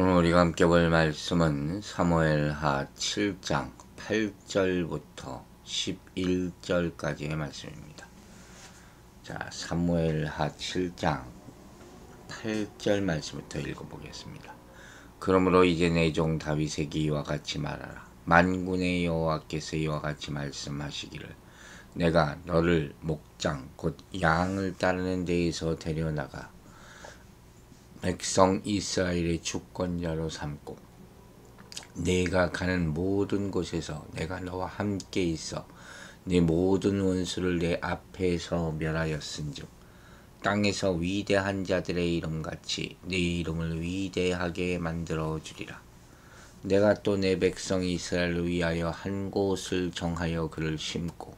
오늘 우리가 함께 볼 말씀은 사무엘하 7장 8절부터 11절까지의 말씀입니다. 자, 사무엘하 7장 8절 말씀부터 읽어보겠습니다. 그러므로 이제 내 종 다윗에게 이와 같이 말하라. 만군의 여호와께서 이와 같이 말씀하시기를 내가 너를 목장 곧 양을 따르는 데에서 데려나가 백성 이스라엘의 주권자로 삼고 내가 가는 모든 곳에서 내가 너와 함께 있어 네 모든 원수를 내 앞에서 멸하였은즉 땅에서 위대한 자들의 이름같이 네 이름을 위대하게 만들어 주리라. 내가 또 내 백성 이스라엘을 위하여 한 곳을 정하여 그를 심고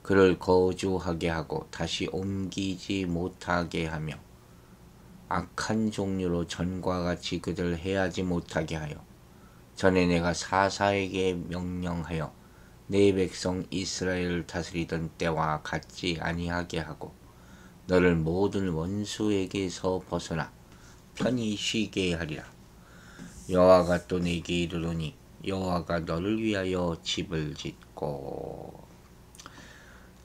그를 거주하게 하고 다시 옮기지 못하게 하며 악한 종류로 전과 같이 그들을 해하지 못하게 하여 전에 내가 사사에게 명령하여 내 백성 이스라엘을 다스리던 때와 같지 아니하게 하고 너를 모든 원수에게서 벗어나 편히 쉬게 하리라. 여호와가 또 내게 이르노니 여호와가 너를 위하여 집을 짓고.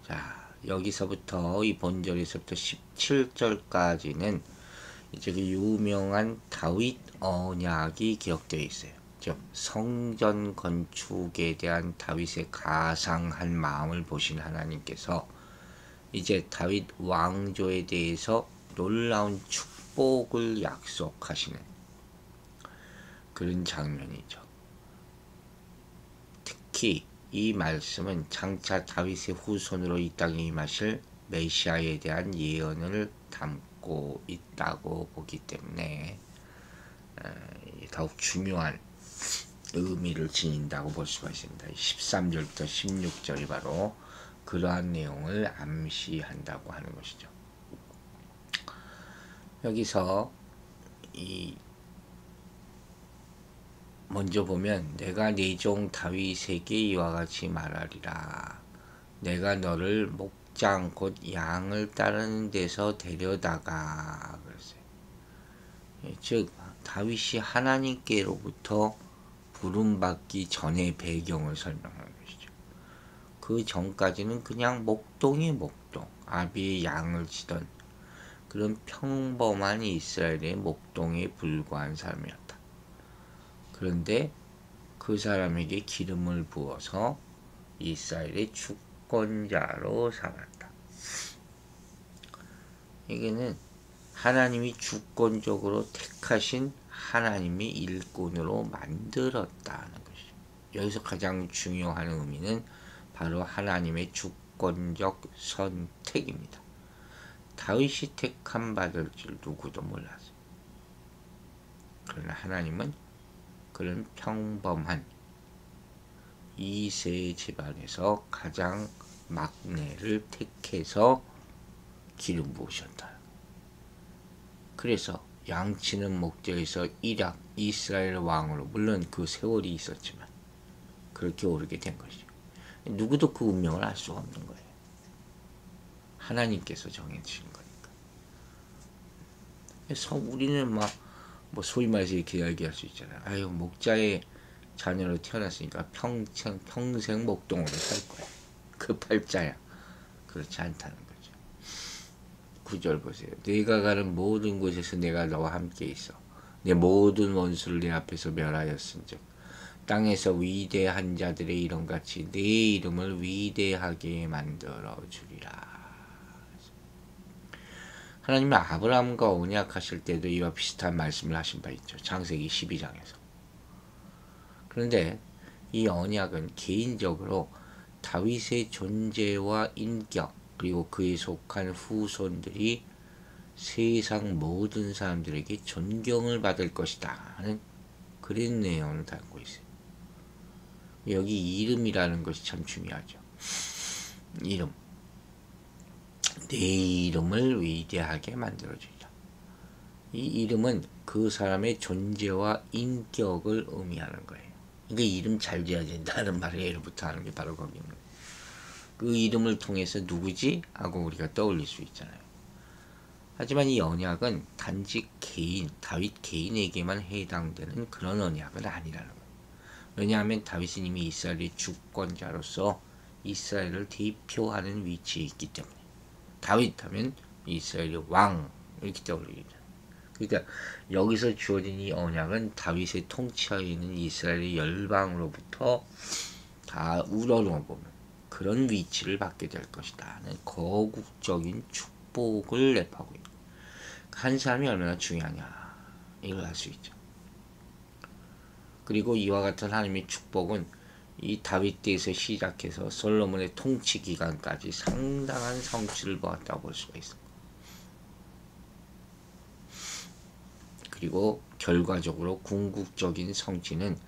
자, 여기서부터 이 본절에서부터 17절까지는 이제 그 유명한 다윗 언약이 기록되어 있어요. 즉 성전 건축에 대한 다윗의 가상한 마음을 보신 하나님께서 이제 다윗 왕조에 대해서 놀라운 축복을 약속하시는 그런 장면이죠. 특히 이 말씀은 장차 다윗의 후손으로 이 땅에 임하실 메시아에 대한 예언을 담고 있다고 보기 때문에 더욱 중요한 의미를 지닌다고 볼 수가 있습니다. 13절부터 16절이 바로 그러한 내용을 암시한다고 하는 것이죠. 여기서 먼저 보면 내가 네 종 다윗에게 이와 같이 말하리라. 내가 너를 목장 곧 양을 따르는 데서 데려다가 그랬어요. 즉 다윗이 하나님께로부터 부름받기 전의 배경을 설명하는 것이죠. 그 전까지는 그냥 목동의 목동, 아비의 양을 치던 그런 평범한 이스라엘의 목동에 불과한 사람이었다. 그런데 그 사람에게 기름을 부어서 이스라엘의 주권자로 삼았다. 이게는 하나님이 주권적으로 택하신 하나님의 일꾼으로 만들었다는 것이죠. 여기서 가장 중요한 의미는 바로 하나님의 주권적 선택입니다. 다윗이 택함 받을 줄 누구도 몰랐어요. 그러나 하나님은 그런 평범한 이세 집안에서 가장 막내를 택해서 기름 부으셨다. 그래서 양치는 목적에서 이락 이스라엘 왕으로, 물론 그 세월이 있었지만 그렇게 오르게 된 것이죠. 누구도 그 운명을 알 수가 없는 거예요. 하나님께서 정해주신 거니까. 그래서 우리는 뭐 소위 말해서 이렇게 이야기할 수 있잖아요. 아유, 목자의 자녀로 태어났으니까 평생 목동으로 살 거야. 그 팔자야. 그렇지 않다는 거죠. 9절 보세요. 네가 가는 모든 곳에서 내가 너와 함께 있어. 내 모든 원수를 내 앞에서 멸하였은즉 땅에서 위대한 자들의 이름같이 네 이름을 위대하게 만들어 주리라. 하나님이 아브라함과 언약하실 때도 이와 비슷한 말씀을 하신 바 있죠. 창세기 12장에서. 그런데 이 언약은 개인적으로 다윗의 존재와 인격 그리고 그에 속한 후손들이 세상 모든 사람들에게 존경을 받을 것이다 하는 그런 내용을 담고 있어요. 여기 이름이라는 것이 참 중요하죠. 이름. 내 이름을 위대하게 만들어주리라. 이 이름은 그 사람의 존재와 인격을 의미하는 거예요. 그러니까 이름 잘 지어야 된다는 말을 예로부터 하는 게 바로 거기입니다. 그 이름을 통해서 누구지? 하고 우리가 떠올릴 수 있잖아요. 하지만 이 언약은 단지 다윗 개인에게만 해당되는 그런 언약은 아니라는 거예요. 왜냐하면 다윗은 이미 이스라엘의 주권자로서 이스라엘을 대표하는 위치에 있기 때문에. 다윗 하면 이스라엘의 왕 이렇게 떠올리죠. 그러니까 여기서 주어진 이 언약은 다윗의 통치하에 있는 이스라엘의 열방으로부터 다 우러러보면 그런 위치를 받게 될 것이다 는 거국적인 축복을 내포하고 있는 한 사람이 얼마나 중요하냐 이걸 알 수 있죠. 그리고 이와 같은 하나님의 축복은 이 다윗 때에서 시작해서 솔로몬의 통치 기간까지 상당한 성취를 보았다고 볼 수가 있습니다. 그리고 결과적으로 궁극적인 성취는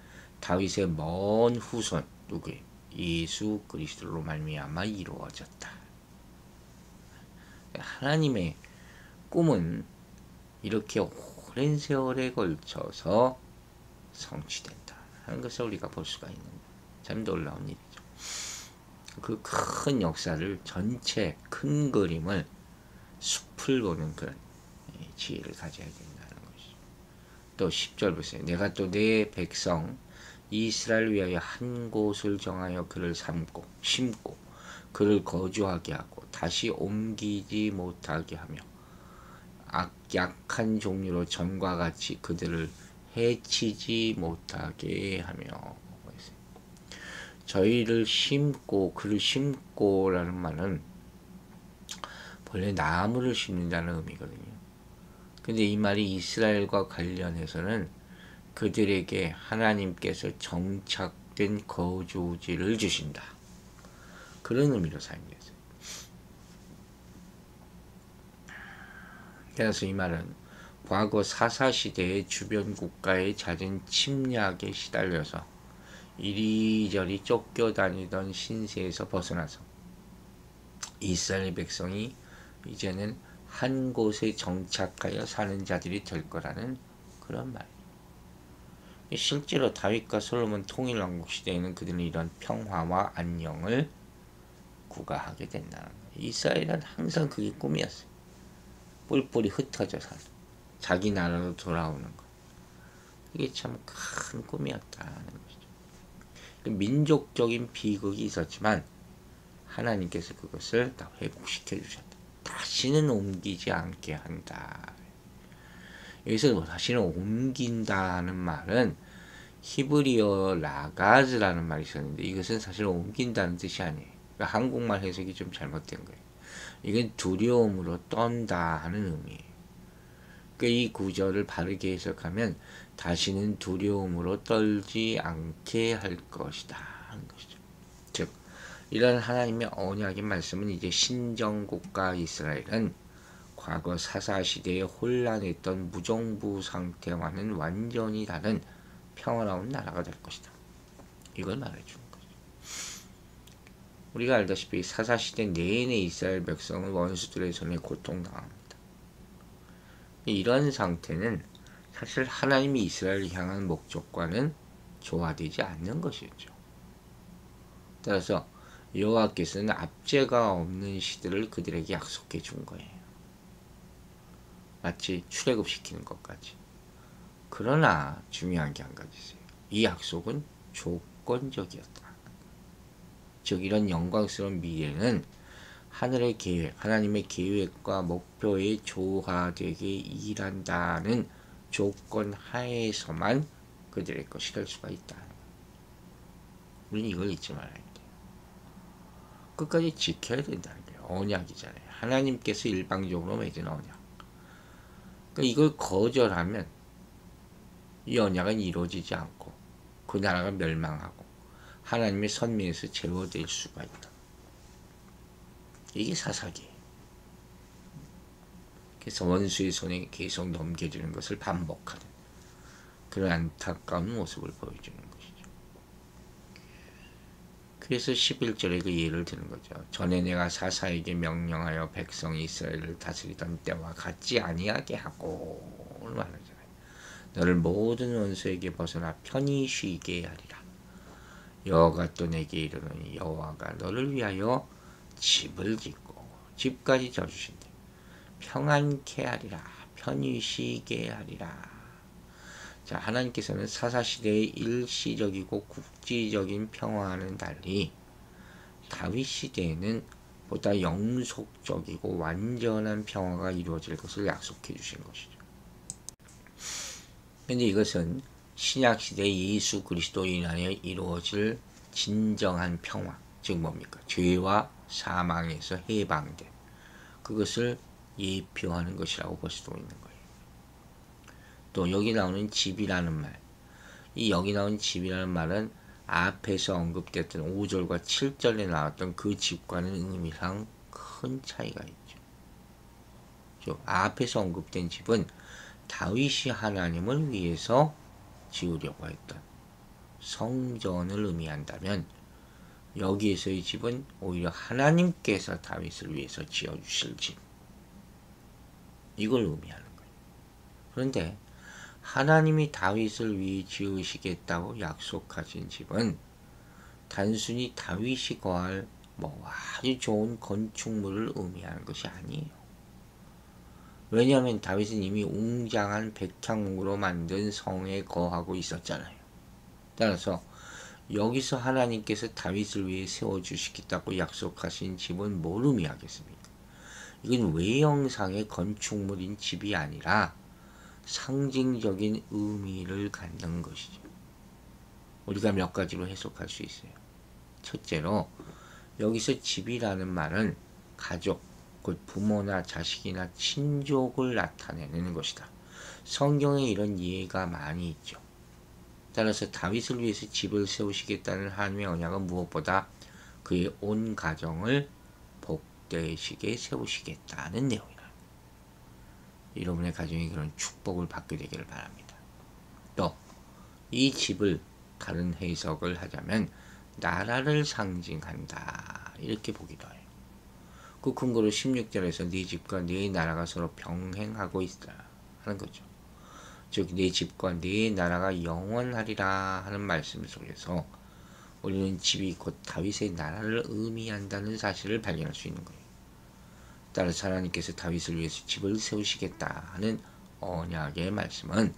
다윗의 먼 후손 누구예요? 예수 그리스도로 말미암아 이루어졌다. 하나님의 꿈은 이렇게 오랜 세월에 걸쳐서 성취된다 하는 것을 우리가 볼 수가 있는 참 놀라운 일이죠. 그 큰 역사를 전체 큰 그림을 숲을 보는 그런 지혜를 가져야 된다는 것이죠. 또 10절 보세요. 내가 또 내 백성 이스라엘 위하여 한 곳을 정하여 그를 심고 그를 거주하게 하고 다시 옮기지 못하게 하며 약한 종류로 전과 같이 그들을 해치지 못하게 하며. 저희를 심고 그를 심고라는 말은 본래 나무를 심는다는 의미거든요. 근데 이 말이 이스라엘과 관련해서는 그들에게 하나님께서 정착된 거주지를 주신다. 그런 의미로 사용됐어요. 그래서 이 말은 과거 사사시대의 주변 국가의 잦은 침략에 시달려서 이리저리 쫓겨다니던 신세에서 벗어나서 이스라엘 백성이 이제는 한 곳에 정착하여 사는 자들이 될 거라는 그런 말. 실제로 다윗과 솔로몬 통일왕국 시대에는 그들은 이런 평화와 안녕을 구가하게 된다는 거예요. 이스라엘은 항상 그게 꿈이었어요. 뿔뿔이 흩어져 사는 자기 나라로 돌아오는 것. 이게 참 큰 꿈이었다는 것이죠. 민족적인 비극이 있었지만 하나님께서 그것을 다 회복시켜 주셨다. 다시는 옮기지 않게 한다. 여기서 다시는 옮긴다는 말은 히브리어 라가즈라는 말이 있었는데 이것은 사실 옮긴다는 뜻이 아니에요. 그러니까 한국말 해석이 좀 잘못된 거예요. 이건 두려움으로 떤다 하는 의미예요. 그러니까 이 구절을 바르게 해석하면 다시는 두려움으로 떨지 않게 할 것이다 하는 것이죠. 즉 이런 하나님의 언약의 말씀은 이제 신정국가 이스라엘은 과거 사사시대에 혼란했던 무정부 상태와는 완전히 다른 평화로운 나라가 될 것이다. 이걸 말해주는 거죠. 우리가 알다시피 사사시대 내내 이스라엘 백성은 원수들의 손에 고통당합니다. 이런 상태는 사실 하나님이 이스라엘을 향한 목적과는 조화되지 않는 것이었죠. 따라서 여호와께서는 압제가 없는 시대를 그들에게 약속해 준 거예요. 마치 출애굽시키는 것까지. 그러나 중요한 게 한 가지 있어요. 이 약속은 조건적이었다. 즉 이런 영광스러운 미래는 하늘의 계획, 하나님의 계획과 목표에 조화되게 일한다는 조건 하에서만 그들의 것이 될 수가 있다. 우리는 이걸 잊지 말아야 돼요. 끝까지 지켜야 된다는 게 언약이잖아요. 하나님께서 일방적으로 맺은 언약. 그러니까 이걸 거절하면 이 언약은 이루어지지 않고 그 나라가 멸망하고 하나님의 선민에서 제거될 수가 있다. 이게 사사기예요. 그래서 원수의 손에 계속 넘겨지는 것을 반복하는 그런 안타까운 모습을 보여주는 것이죠. 그래서 11절에 그 예를 드는 거죠. 전에 내가 사사에게 명령하여 백성 이스라엘을 다스리던 때와 같지 아니하게 하고 말하잖아요. 너를 모든 원수에게 벗어나 편히 쉬게 하리라. 여호와가 또 내게 이르노니 여호와가 너를 위하여 집을 짓고 집까지 져주신대. 평안케 하리라. 편히 쉬게 하리라. 자, 하나님께서는 사사시대의 일시적이고 국지적인 평화와는 달리 다윗 시대에는 보다 영속적이고 완전한 평화가 이루어질 것을 약속해 주신 것이죠. 근데 이것은 신약 시대 예수 그리스도로 인하여 이루어질 진정한 평화, 즉 뭡니까? 죄와 사망에서 해방됨. 그것을 예표하는 것이라고 볼 수도 있는 거예요. 또 여기 나오는 집이라는 말, 이 여기 나온 집이라는 말은 앞에서 언급됐던 5절과 7절에 나왔던 그 집과는 의미상 큰 차이가 있죠. 즉 앞에서 언급된 집은 다윗이 하나님을 위해서 지으려고 했던 성전을 의미한다면, 여기에서의 집은 오히려 하나님께서 다윗을 위해서 지어주실 집, 이걸 의미하는 거예요. 그런데 하나님이 다윗을 위해 지으시겠다고 약속하신 집은 단순히 다윗이 거할 아주 좋은 건축물을 의미하는 것이 아니에요. 왜냐하면 다윗은 이미 웅장한 백향으로 만든 성에 거하고 있었잖아요. 따라서 여기서 하나님께서 다윗을 위해 세워주시겠다고 약속하신 집은 뭘 의미하겠습니까? 이건 외형상의 건축물인 집이 아니라 상징적인 의미를 갖는 것이죠. 우리가 몇 가지로 해석할 수 있어요. 첫째로 여기서 집이라는 말은 가족, 곧 부모나 자식이나 친족을 나타내는 것이다. 성경에 이런 이해가 많이 있죠. 따라서 다윗을 위해서 집을 세우시겠다는 하나님의 언약은 무엇보다 그의 온 가정을 복되시게 세우시겠다는 내용이다. 여러분의 가정이 그런 축복을 받게 되기를 바랍니다. 또 이 집을 다른 해석을 하자면 나라를 상징한다, 이렇게 보기도 해요. 그 근거로 16절에서 네 집과 네 나라가 서로 병행하고 있으라 하는 거죠. 즉 네 집과 네 나라가 영원하리라 하는 말씀 속에서 우리는 집이 곧 다윗의 나라를 의미한다는 사실을 발견할 수 있는 거예요. 따라서 하나님께서 다윗을 위해서 집을 세우시겠다 하는 언약의 말씀은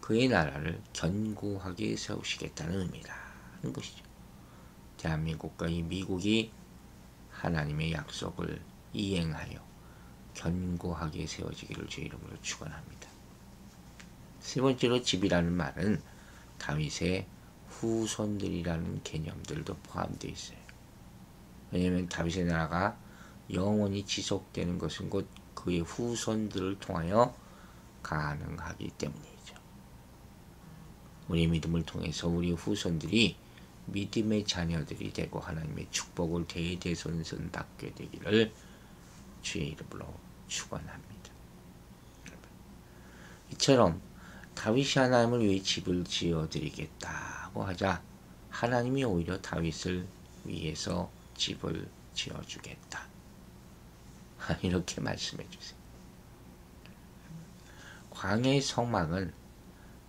그의 나라를 견고하게 세우시겠다는 의미다 하는 것이죠. 대한민국과 이 미국이 하나님의 약속을 이행하여 견고하게 세워지기를 주의 이름으로 축원합니다. 세 번째로 집이라는 말은 다윗의 후손들이라는 개념들도 포함되어 있어요. 왜냐하면 다윗의 나라가 영원히 지속되는 것은 곧 그의 후손들을 통하여 가능하기 때문이죠. 우리의 믿음을 통해서 우리 후손들이 믿음의 자녀들이 되고 하나님의 축복을 대대손손 받게 되기를 주의 이름으로 축원합니다. 이처럼 다윗이 하나님을 위해 집을 지어드리겠다고 하자 하나님이 오히려 다윗을 위해서 집을 지어주겠다, 이렇게 말씀해 주세요. 광야의 성막은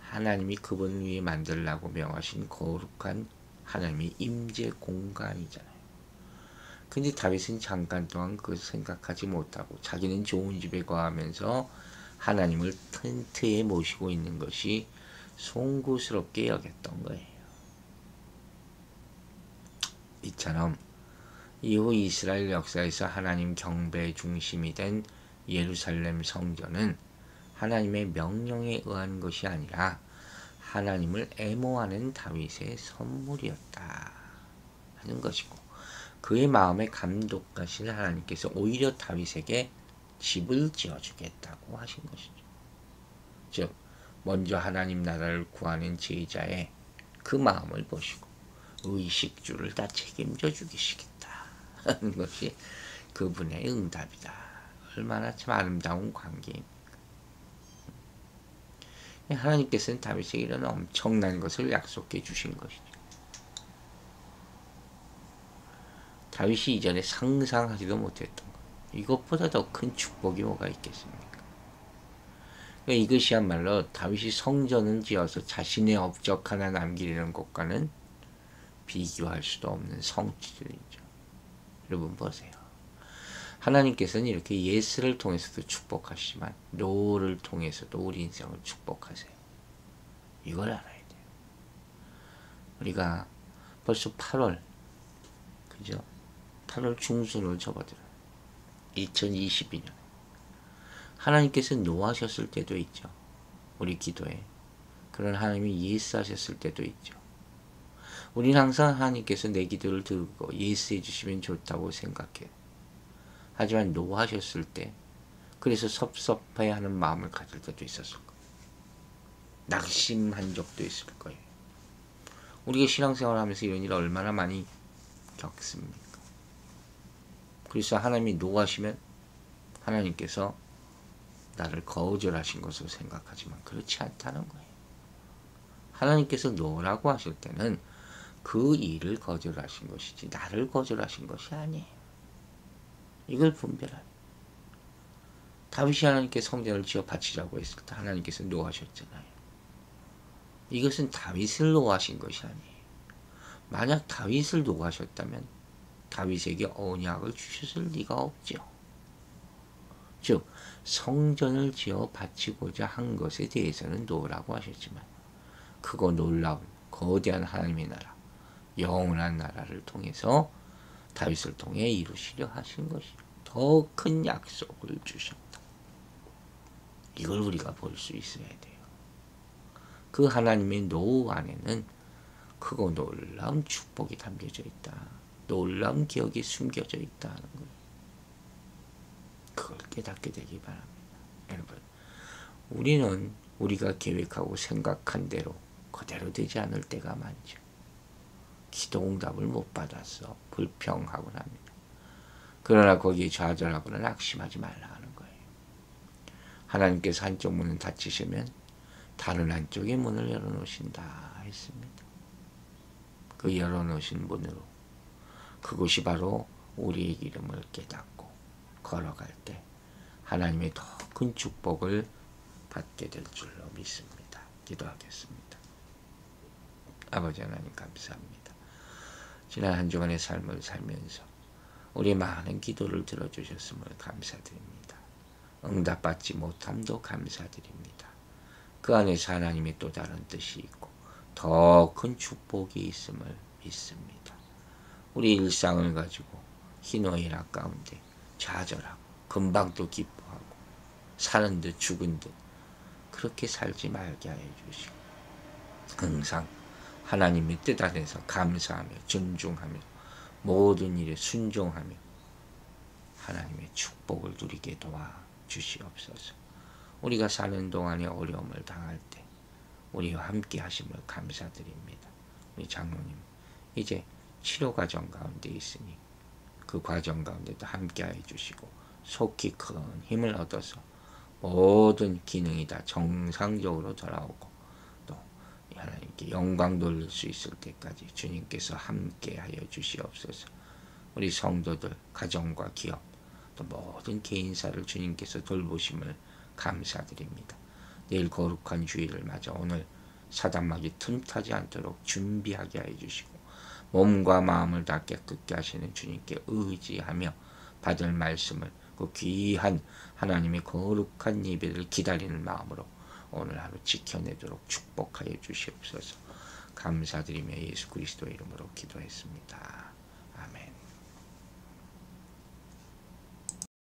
하나님이 그분을 위해 만들라고 명하신 거룩한 하나님의 임재 공간이잖아요. 근데 다윗은 잠깐 동안 그것을 생각하지 못하고 자기는 좋은 집에 거하면서 하나님을 텐트에 모시고 있는 것이 송구스럽게 여겼던 거예요. 이처럼 이후 이스라엘 역사에서 하나님 경배의 중심이 된 예루살렘 성전은 하나님의 명령에 의한 것이 아니라 하나님을 애모하는 다윗의 선물이었다 하는 것이고, 그의 마음에 감독하신 하나님께서 오히려 다윗에게 집을 지어주겠다고 하신 것이죠. 즉 먼저 하나님 나라를 구하는 제자의 그 마음을 보시고 의식주를 다 책임져 주시겠다 하는 것이 그분의 응답이다. 얼마나 참 아름다운 관계입니까? 하나님께서는 다윗에게 이런 엄청난 것을 약속해 주신 것이죠. 다윗이 이전에 상상하지도 못했던 것, 이것보다 더 큰 축복이 뭐가 있겠습니까? 그러니까 이것이야말로 다윗이 성전을 지어서 자신의 업적 하나 남기려는 것과는 비교할 수도 없는 성취들이죠. 여러분 보세요. 하나님께서는 이렇게 예스를 통해서도 축복하시지만 노를 통해서도 우리 인생을 축복하세요. 이걸 알아야 돼요. 우리가 벌써 8월, 그죠? 8월 중순으로 접어들어요. 2022년. 하나님께서 노하셨을 때도 있죠. 우리 기도에. 그런 하나님이 예스하셨을 때도 있죠. 우리는 항상 하나님께서 내 기도를 듣고 예스해 주시면 좋다고 생각해요. 하지만 노하셨을 때 그래서 섭섭해하는 마음을 가질 때도 있었을 거예요. 낙심한 적도 있을 거예요. 우리가 신앙생활 하면서 이런 일을 얼마나 많이 겪습니까? 그래서 하나님이 노하시면 하나님께서 나를 거절하신 것으로 생각하지만 그렇지 않다는 거예요. 하나님께서 노라고 하실 때는 그 일을 거절하신 것이지 나를 거절하신 것이 아니에요. 이걸 분별하라. 다윗이 하나님께 성전을 지어 바치라고 했을 때 하나님께서 노하셨잖아요. 이것은 다윗을 노하신 것이 아니에요. 만약 다윗을 노하셨다면 다윗에게 언약을 주셨을 리가 없죠. 즉 성전을 지어 바치고자 한 것에 대해서는 노라고 하셨지만 크고 놀라운 거대한 하나님의 나라, 영원한 나라를 통해서 다윗을 통해 이루시려 하신 것이 더 큰 약속을 주셨다. 이걸 우리가 볼 수 있어야 돼요. 그 하나님의 노 안에는 크고 놀라운 축복이 담겨져 있다. 놀라운 기억이 숨겨져 있다는 거예요. 그걸 깨닫게 되기 바랍니다. 여러분, 우리는 우리가 계획하고 생각한 대로 그대로 되지 않을 때가 많죠. 기도응답을 못 받아서 불평하곤 합니다. 그러나 거기에 좌절하거나 낙심하지 말라 하는 거예요. 하나님께서 한쪽 문을 닫히시면 다른 한쪽의 문을 열어놓으신다 했습니다. 그 열어놓으신 문으로 그곳이 바로 우리의 이름을 깨닫고 걸어갈 때 하나님의 더 큰 축복을 받게 될 줄로 믿습니다. 기도하겠습니다. 아버지 하나님 감사합니다. 지난 한 주간의 삶을 살면서 우리 많은 기도를 들어주셨음을 감사드립니다. 응답받지 못함도 감사드립니다. 그 안에서 하나님의 또 다른 뜻이 있고 더 큰 축복이 있음을 믿습니다. 우리 일상을 가지고 희노애락 가운데 좌절하고 금방 또 기뻐하고 사는 듯 죽은 듯 그렇게 살지 말게 하여 주시고 항상 하나님의 뜻 안에서 감사하며 존중하며 모든 일에 순종하며 하나님의 축복을 누리게 도와주시옵소서. 우리가 사는 동안에 어려움을 당할 때 우리와 함께 하심을 감사드립니다. 우리 장로님 이제 치료 과정 가운데 있으니 그 과정 가운데도 함께 해 주시고 속히 큰 힘을 얻어서 모든 기능이 다 정상적으로 돌아오고 또 하나님께 영광 돌릴 수 있을 때까지 주님께서 함께 하여 주시옵소서. 우리 성도들 가정과 기업 또 모든 개인사를 주님께서 돌보심을 감사드립니다. 내일 거룩한 주일을 맞아 오늘 사단막이 틈타지 않도록 준비하게 하여 주시고 몸과 마음을 다 깨끗게 하시는 주님께 의지하며 받을 말씀을 그 귀한 하나님의 거룩한 예배를 기다리는 마음으로 오늘 하루 지켜내도록 축복하여 주시옵소서. 감사드리며 예수 그리스도의 이름으로 기도했습니다.